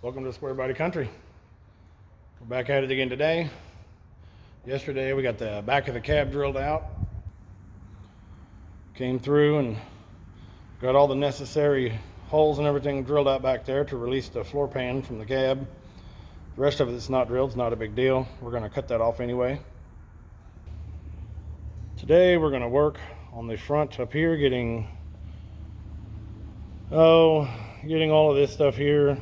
Welcome to Square Body Country. We're back at it again today. Yesterday we got the back of the cab drilled out. Came through and got all the necessary holes and everything drilled out back there to release the floor pan from the cab. The rest of it is not drilled, it's not a big deal. We're going to cut that off anyway. Today we're going to work on the front up here, getting all of this stuff here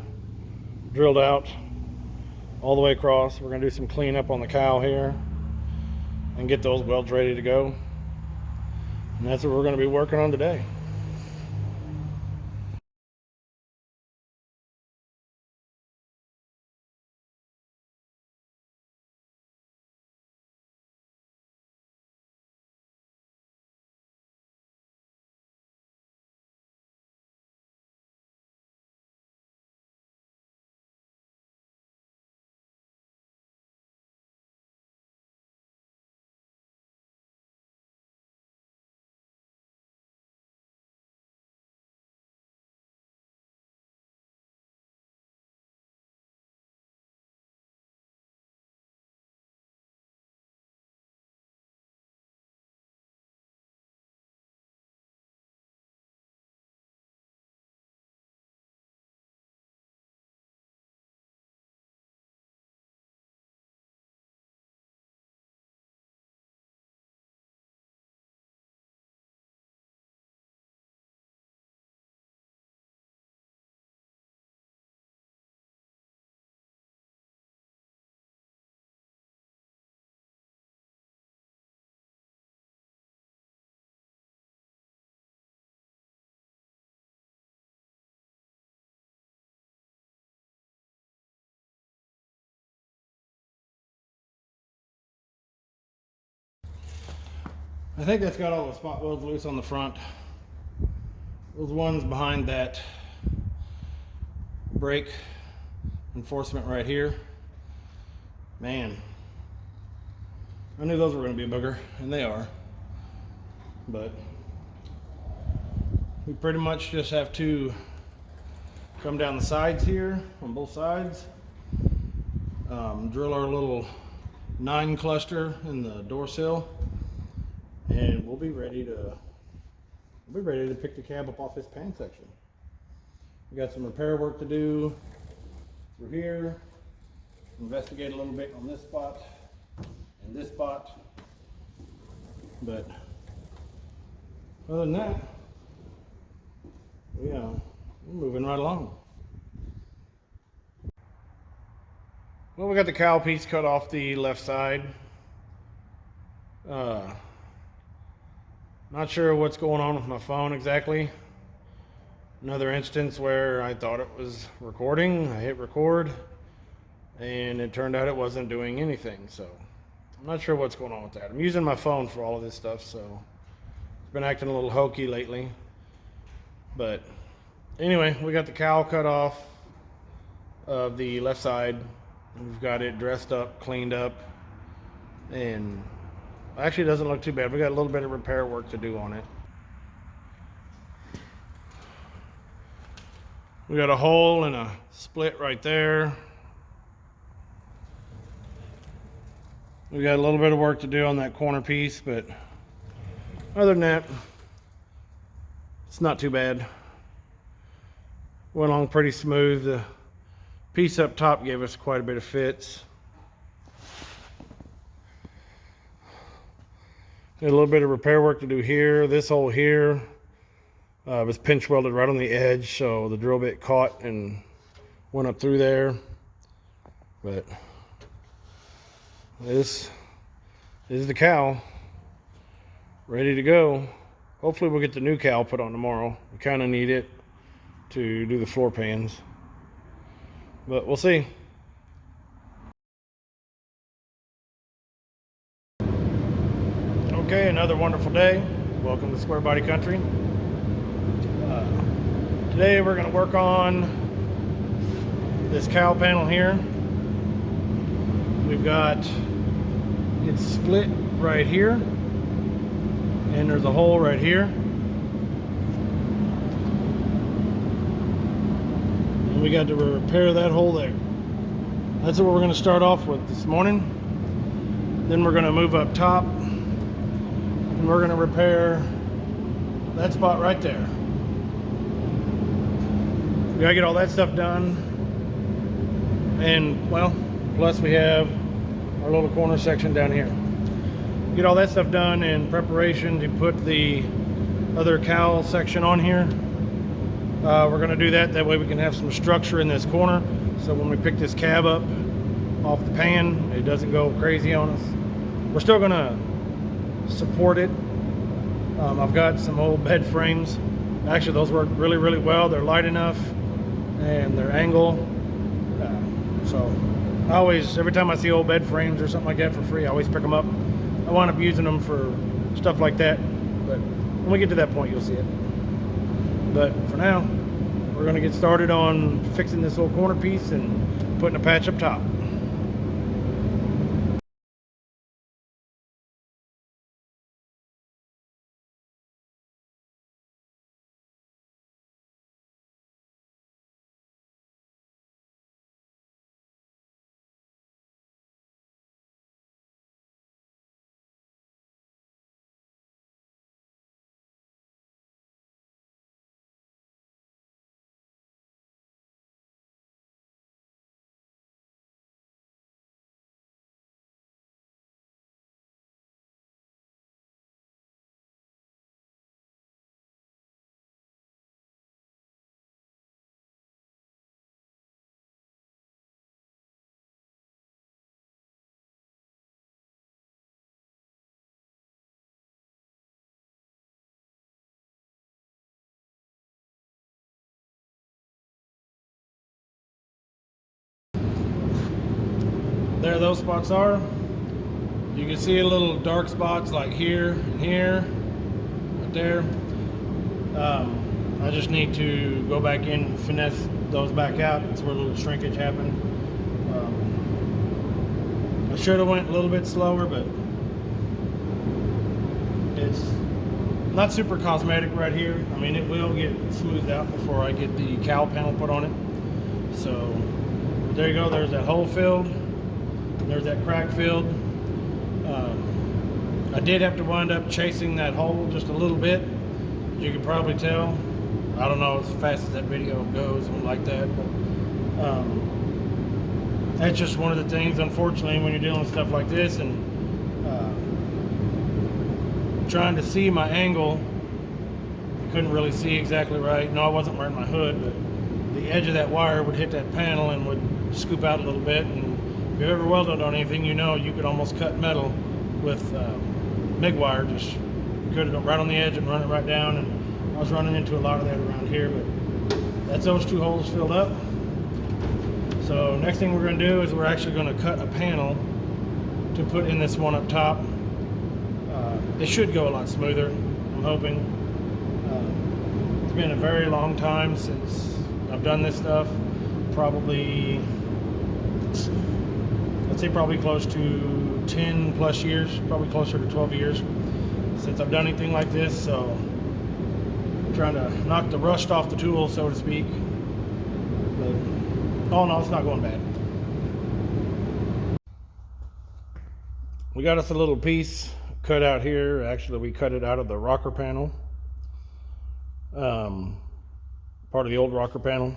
drilled out all the way across. We're going to do some cleanup on the cowl here and get those welds ready to go. And that's what we're going to be working on today. I think that's got all the spot welds loose on the front. Those ones behind that brake enforcement right here. Man, I knew those were going to be a booger, and they are. But we pretty much just have to come down the sides here on both sides, drill our little 9 cluster in the door sill, and we'll be ready to pick the cab up off this pan section. We got some repair work to do through here, investigate a little bit on this spot and this spot, but other than that, we're moving right along. Well, we got the cowl piece cut off the left side. Not sure what's going on with my phone exactly. Another instance where I thought it was recording. I hit record and it turned out it wasn't doing anything. So I'm not sure what's going on with that. I'm using my phone for all of this stuff, so it's been acting a little hokey lately. But anyway, we got the cowl cut off of the left side. We've got it dressed up, cleaned up, and actually doesn't look too bad. We got a little bit of repair work to do on it. We got a hole and a split right there. We got a little bit of work to do on that corner piece, but other than that, it's not too bad. Went along pretty smooth. The piece up top gave us quite a bit of fits. Got a little bit of repair work to do here. This hole here was pinch welded right on the edge, so the drill bit caught and went up through there. But this is the cowl, ready to go. Hopefully we'll get the new cowl put on tomorrow. We kind of need it to do the floor pans, but we'll see. Okay, another wonderful day. Welcome to Square Body Country. Today we're going to work on this cowl panel here. We've got it split right here, and there's a hole right here. And we got to repair that hole there. That's what we're going to start off with this morning. Then we're going to move up top and we're going to repair that spot right there. We got to get all that stuff done. And well, plus we have our little corner section down here. Get all that stuff done in preparation to put the other cowl section on here. We're going to do that way we can have some structure in this corner, so when we pick this cab up off the pan, it doesn't go crazy on us. We're still going to support it. I've got some old bed frames. Actually, those work really well. They're light enough and they're angle. So I always, every time I see old bed frames or something like that for free, I always pick them up. I wind up using them for stuff like that, but when we get to that point, you'll see it. But for now, we're going to get started on fixing this little corner piece and putting a patch up top. There those spots are. You can see a little dark spots like here and here, right there. I just need to go back in and finesse those back out. That's where a little shrinkage happened. I should have went a little bit slower, but it's not super cosmetic right here. I mean, it will get smoothed out before I get the cowl panel put on it. So there you go. There's that hole filled. There's that crack filled. I did have to wind up chasing that hole just a little bit. You can probably tell. I don't know as fast as that video goes and like that, but that's just one of the things, unfortunately, when you're dealing with stuff like this and trying to see my angle. I couldn't really see exactly right. No, I wasn't wearing my hood, but the edge of that wire would hit that panel and would scoop out a little bit. And if you've ever welded on anything, you know you could almost cut metal with MIG wire. Just cut it right on the edge and run it right down. And I was running into a lot of that around here, but that's those two holes filled up. So next thing we're going to do is we're actually going to cut a panel to put in this one up top. It should go a lot smoother, I'm hoping. It's been a very long time since I've done this stuff. Probably, I'd say probably close to 10 plus years, probably closer to 12 years since I've done anything like this. So I'm trying to knock the rust off the tool, so to speak. But all in all, it's not going bad. We got us a little piece cut out here. Actually, we cut it out of the rocker panel, part of the old rocker panel.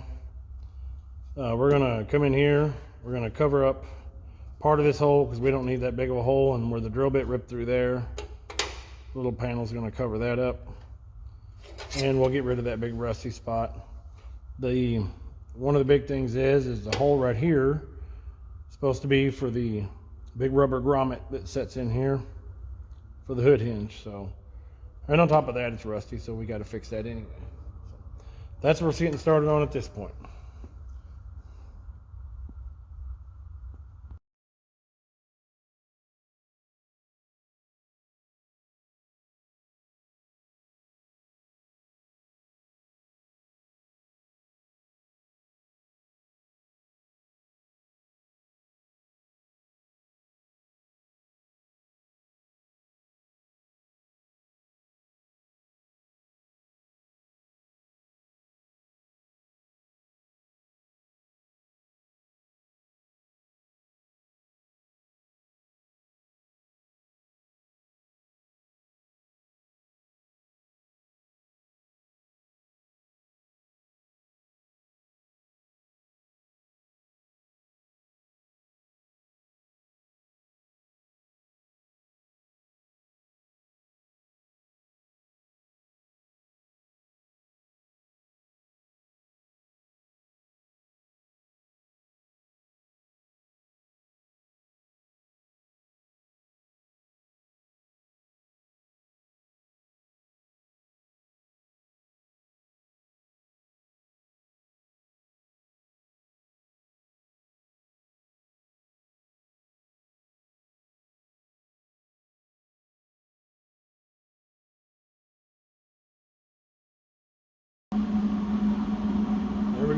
We're gonna come in here, we're gonna cover up part of this hole because we don't need that big of a hole, and where the drill bit ripped through there, little panel's gonna cover that up, and we'll get rid of that big rusty spot. One of the big things is the hole right here is supposed to be for the big rubber grommet that sets in here for the hood hinge. So, and on top of that, it's rusty, so we got to fix that anyway. So that's what we're getting started on at this point.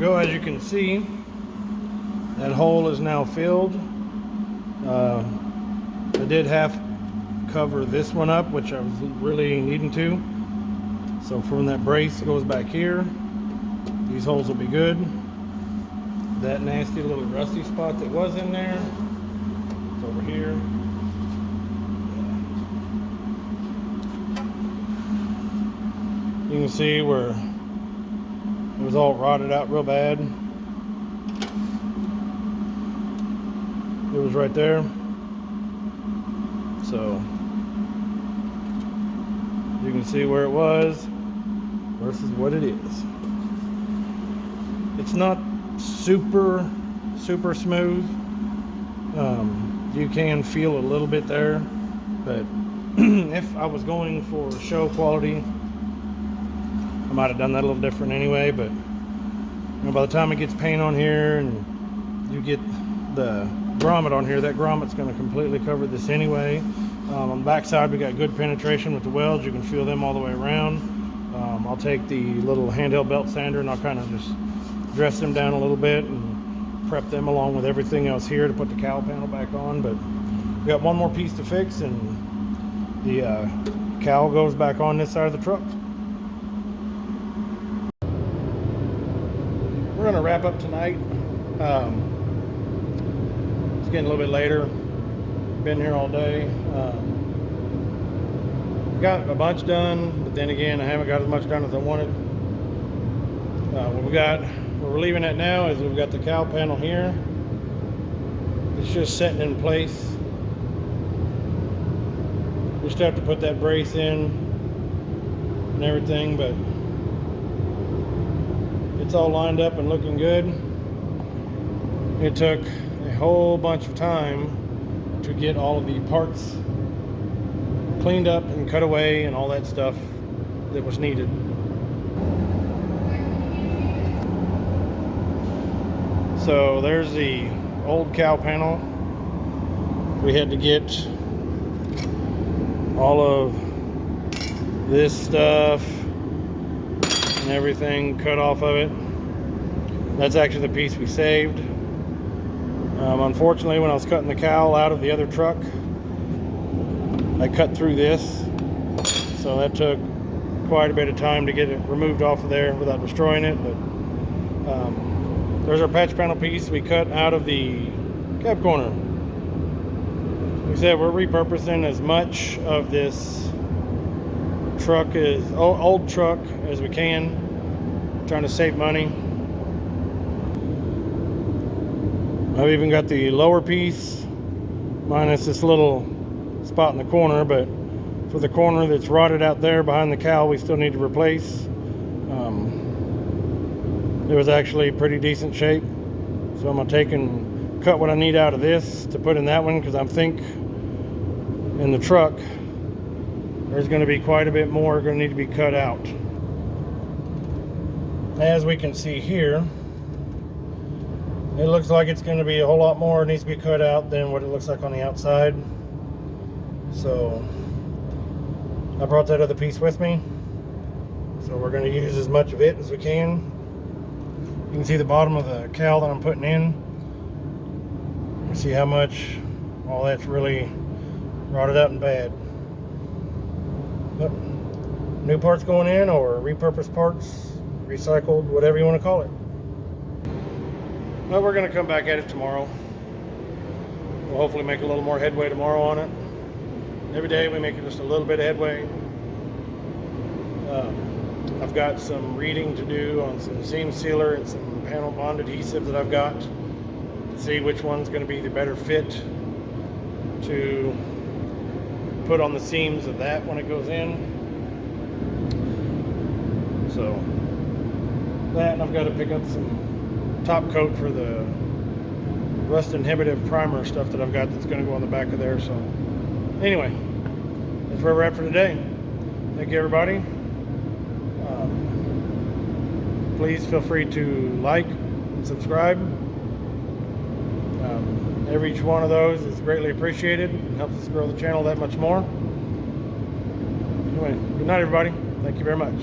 go. As you can see, that hole is now filled. I did half cover this one up, which I was really needing to. So from that brace goes back here. These holes will be good. That nasty little rusty spot that was in there, it's over here. You can see where it was all rotted out real bad. It was right there. So you can see where it was versus what it is. It's not super smooth. You can feel a little bit there, but if I was going for show quality, I might have done that a little different anyway. But you know, by the time it gets paint on here and you get the grommet on here, that grommet's going to completely cover this anyway. On the back side, we got good penetration with the welds. You can feel them all the way around. I'll take the little handheld belt sander and I'll kind of just dress them down a little bit and prep them along with everything else here to put the cowl panel back on. But we got one more piece to fix and the cowl goes back on this side of the truck. We're going to wrap up tonight. It's getting a little bit later. Been here all day. Got a bunch done, but then again, I haven't got as much done as I wanted. What we're leaving at now is we've got the cowl panel here. It's just setting in place. We still have to put that brace in and everything, but it's all lined up and looking good. It took a whole bunch of time to get all of the parts cleaned up and cut away and all that stuff that was needed. So there's the old cowl panel. We had to get all of this stuff and everything cut off of it. That's actually the piece we saved. Unfortunately, when I was cutting the cowl out of the other truck, I cut through this, so that took quite a bit of time to get it removed off of there without destroying it. But there's our patch panel piece we cut out of the cab corner. Like I said, we're repurposing as much of this truck as old truck as we can, trying to save money. I've even got the lower piece minus this little spot in the corner, but for the corner that's rotted out there behind the cowl, we still need to replace. It was actually pretty decent shape, so I'm gonna take and cut what I need out of this to put in that one, because I think in the truck there's going to be quite a bit more going to need to be cut out. As we can see here, it looks like it's going to be a whole lot more needs to be cut out than what it looks like on the outside. So I brought that other piece with me, so we're going to use as much of it as we can. You can see the bottom of the cowl that I'm putting in. You can see how much all that's really rotted out and bad. But new parts going in, or repurposed parts, recycled, whatever you want to call it. Well, we're going to come back at it tomorrow. We'll hopefully make a little more headway tomorrow on it. Every day we make just a little bit of headway. I've got some reading to do on some seam sealer and some panel bond adhesive that I've got to see which one's going to be the better fit to put on the seams of that when it goes in. So that, and I've got to pick up some top coat for the rust inhibitive primer stuff that I've got that's going to go on the back of there. So anyway, that's where we're at for today. Thank you, everybody. Please feel free to like and subscribe. Every each one of those is greatly appreciated and helps us grow the channel that much more. Anyway, good night, everybody. Thank you very much.